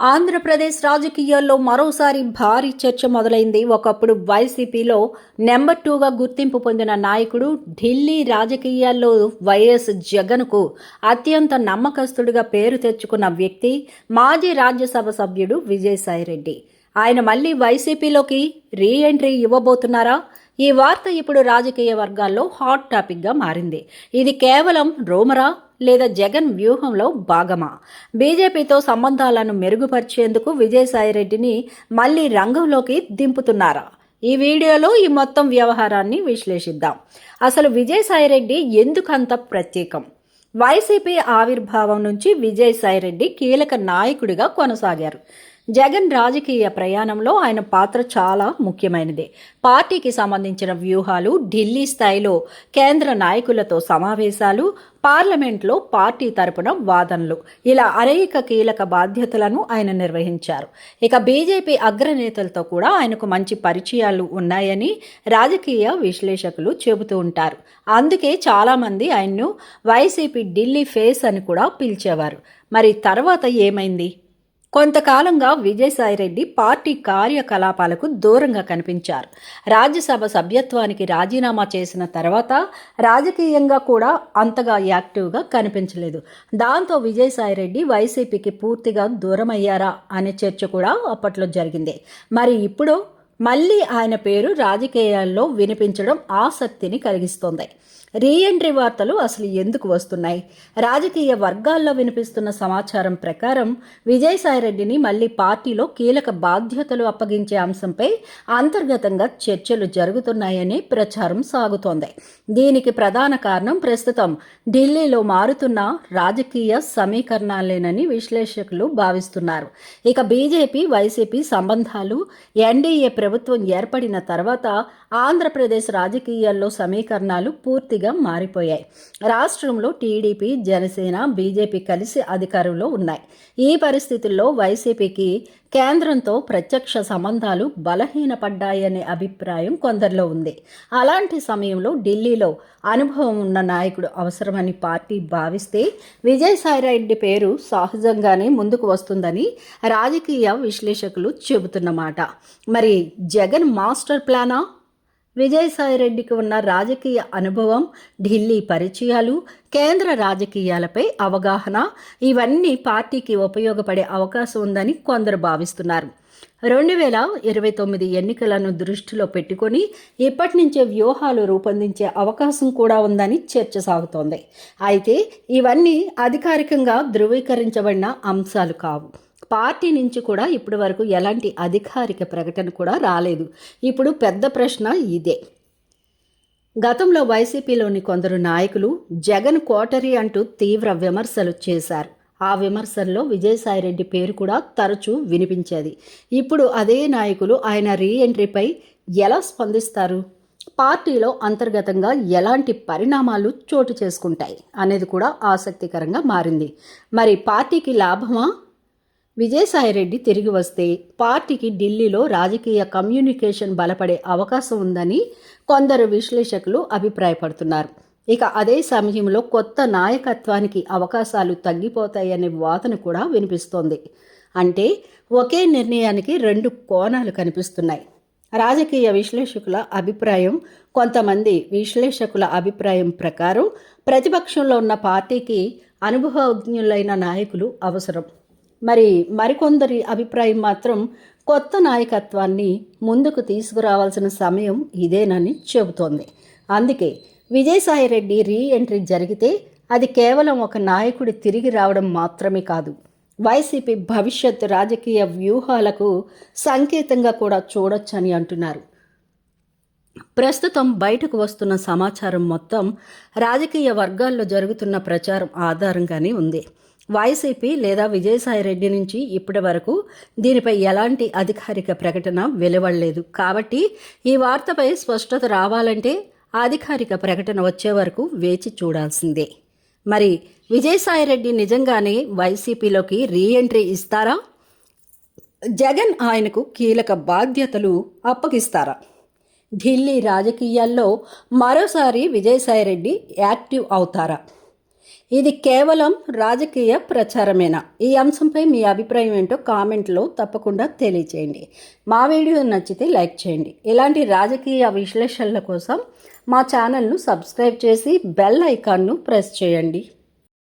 ఆంధ్రప్రదేశ్ రాజకీయాల్లో మరోసారి భారీ చర్చ మొదలైంది. ఒకప్పుడు వైసీపీలో నెంబర్ 2గా గుర్తింపు పొందిన నాయకుడు, ఢిల్లీ రాజకీయాల్లో వైఎస్ జగన్కు అత్యంత నమ్మకస్తుడిగా పేరు తెచ్చుకున్న వ్యక్తి, మాజీ రాజ్యసభ సభ్యుడు విజయసాయిరెడ్డి. ఆయన మళ్లీ వైసీపీలోకి రీ ఎంట్రీ ఇవ్వబోతున్నారా? ఈ వార్త ఇప్పుడు రాజకీయ వర్గాల్లో హాట్ టాపిక్గా మారింది. ఇది కేవలం రూమరా లేదా జగన్ వ్యూహంలో భాగమా? బీజేపీతో సంబంధాలను మెరుగుపరిచేందుకు విజయసాయిరెడ్డిని మళ్లీ రంగంలోకి దింపుతున్నారా? ఈ వీడియోలో ఈ మొత్తం వ్యవహారాన్ని విశ్లేషిద్దాం. అసలు విజయసాయిరెడ్డి ఎందుకంత ప్రత్యేకం? వైసీపీ ఆవిర్భావం నుంచి విజయసాయిరెడ్డి కీలక నాయకుడిగా కొనసాగారు. జగన్ రాజకీయ ప్రయాణంలో ఆయన పాత్ర చాలా ముఖ్యమైనది. పార్టీకి సంబంధించిన వ్యూహాలు, ఢిల్లీ స్థాయిలో కేంద్ర నాయకులతో సమావేశాలు, పార్లమెంట్లో పార్టీ తరపున వాదనలు, ఇలా అనేక కీలక బాధ్యతలను ఆయన నిర్వహించారు. ఇక బీజేపీ అగ్రనేతలతో కూడా ఆయనకు మంచి పరిచయాలు ఉన్నాయని రాజకీయ విశ్లేషకులు చెబుతూ ఉంటారు. అందుకే చాలామంది ఆయన్ను వైసీపీ ఢిల్లీ ఫేస్ అని కూడా పిలిచేవారు. మరి తర్వాత ఏమైంది? కొంతకాలంగా విజయసాయిరెడ్డి పార్టీ కార్యకలాపాలకు దూరంగా కనిపించారు. రాజ్యసభ సభ్యత్వానికి రాజీనామా చేసిన తర్వాత రాజకీయంగా కూడా అంతగా యాక్టివ్గా కనిపించలేదు. దాంతో విజయసాయిరెడ్డి వైసీపీకి పూర్తిగా దూరమయ్యారా అనే చర్చ కూడా అప్పట్లో జరిగింది. మరి ఇప్పుడు మళ్ళీ ఆయన పేరు రాజకీయాల్లో వినిపించడం ఆసక్తిని కలిగిస్తోంది. రీ ఎంట్రీ వార్తలు అసలు ఎందుకు వస్తున్నాయి? రాజకీయ వర్గాల్లో వినిపిస్తున్న సమాచారం ప్రకారం విజయసాయిరెడ్డిని మళ్లీ పార్టీలో కీలక బాధ్యతలు అప్పగించే అంశంపై అంతర్గతంగా చర్చలు జరుగుతున్నాయని ప్రచారం సాగుతోంది. దీనికి ప్రధాన కారణం ప్రస్తుతం ఢిల్లీలో మారుతున్న రాజకీయ సమీకరణాలేనని విశ్లేషకులు భావిస్తున్నారు. ఇక బీజేపీ వైసీపీ సంబంధాలు, ఎన్డీఏ ప్రభుత్వం ఏర్పడిన తర్వాత ఆంధ్రప్రదేశ్ రాజకీయాల్లో సమీకరణాలు పూర్తిగా మారిపోయాయి. రాష్ట్రంలో టీడీపీ, జనసేన, బీజేపీ కలిసి అధికారంలో ఉన్నాయి. ఈ పరిస్థితుల్లో వైసీపీకి కేంద్రంతో ప్రత్యక్ష సంబంధాలు బలహీనపడ్డాయనే అభిప్రాయం కొందరిలో ఉంది. అలాంటి సమయంలో ఢిల్లీలో అనుభవం ఉన్న నాయకుడు అవసరమని పార్టీ భావిస్తే విజయసాయిరెడ్డి పేరు సహజంగానే ముందుకు వస్తుందని రాజకీయ విశ్లేషకులు చెబుతున్నమాట. మరి జగన్ మాస్టర్ ప్లానా? విజయసాయిరెడ్డికి ఉన్న రాజకీయ అనుభవం, ఢిల్లీ పరిచయాలు, కేంద్ర రాజకీయాలపై అవగాహన, ఇవన్నీ పార్టీకి ఉపయోగపడే అవకాశం ఉందని కొందరు భావిస్తున్నారు. 2029 ఎన్నికలను దృష్టిలో పెట్టుకొని ఇప్పటి నుంచే వ్యూహాలు రూపొందించే అవకాశం కూడా ఉందని చర్చ సాగుతోంది. అయితే ఇవన్నీ అధికారికంగా ధృవీకరించబడిన అంశాలు కావు. పార్టీ నుంచి కూడా ఇప్పటి వరకు ఎలాంటి అధికారిక ప్రకటన కూడా రాలేదు. ఇప్పుడు పెద్ద ప్రశ్న ఇదే. గతంలో వైసీపీలోని కొందరు నాయకులు జగన్ కోటరీ అంటూ తీవ్ర విమర్శలు చేశారు. ఆ విమర్శల్లో విజయసాయిరెడ్డి పేరు కూడా తరచూ వినిపించేది. ఇప్పుడు అదే నాయకులు ఆయన రీ ఎంట్రీపై ఎలా స్పందిస్తారు? పార్టీలో అంతర్గతంగా ఎలాంటి పరిణామాలు చోటు చేసుకుంటాయి అనేది కూడా ఆసక్తికరంగా మారింది. మరి పార్టీకి లాభమా? విజయసాయిరెడ్డి తిరిగి వస్తే పార్టీకి ఢిల్లీలో రాజకీయ కమ్యూనికేషన్ బలపడే అవకాశం ఉందని కొందరు విశ్లేషకులు అభిప్రాయపడుతున్నారు. ఇక అదే సమయంలో కొత్త నాయకత్వానికి అవకాశాలు తగ్గిపోతాయనే వాదన కూడా వినిపిస్తోంది. అంటే ఒకే నిర్ణయానికి రెండు కోణాలు కనిపిస్తున్నాయి. రాజకీయ విశ్లేషకుల అభిప్రాయం, కొంతమంది విశ్లేషకుల అభిప్రాయం ప్రకారం ప్రతిపక్షంలో ఉన్న పార్టీకి అనుభవజ్ఞులైన నాయకులు అవసరం. మరికొందరి అభిప్రాయం మాత్రం కొత్త నాయకత్వాన్ని ముందుకు తీసుకురావాల్సిన సమయం ఇదేనని చెబుతోంది. అందుకే విజయసాయిరెడ్డి రీ ఎంట్రీ జరిగితే అది కేవలం ఒక నాయకుడి తిరిగి రావడం మాత్రమే కాదు, వైసీపీ భవిష్యత్తు రాజకీయ వ్యూహాలకు సంకేతంగా కూడా చూడొచ్చని అంటున్నారు. ప్రస్తుతం బయటకు వస్తున్న సమాచారం మొత్తం రాజకీయ వర్గాల్లో జరుగుతున్న ప్రచారం ఆధారంగానే ఉంది. వైసీపీ లేదా విజయసాయిరెడ్డి నుంచి ఇప్పటి వరకు దీనిపై ఎలాంటి అధికారిక ప్రకటన వెలువడలేదు. కాబట్టి ఈ వార్తపై స్పష్టత రావాలంటే అధికారిక ప్రకటన వచ్చే వరకు వేచి చూడాల్సిందే. మరి విజయసాయిరెడ్డి నిజంగానే వైసీపీలోకి రీ ఎంట్రీ ఇస్తారా? జగన్ ఆయనకు కీలక బాధ్యతలు అప్పగిస్తారా? ఢిల్లీ రాజకీయాల్లో మరోసారి విజయసాయిరెడ్డి యాక్టివ్ అవుతారా? ఇది కేవలం రాజకీయ ప్రచారమేనా? ఈ అంశంపై మీ అభిప్రాయం ఏంటో కామెంట్లో తప్పకుండా తెలియచేయండి. మా వీడియో నచ్చితే లైక్ చేయండి. ఇలాంటి రాజకీయ విశ్లేషణల కోసం మా ఛానల్ను సబ్స్క్రైబ్ చేసి బెల్ ఐకాన్ను ప్రెస్ చేయండి.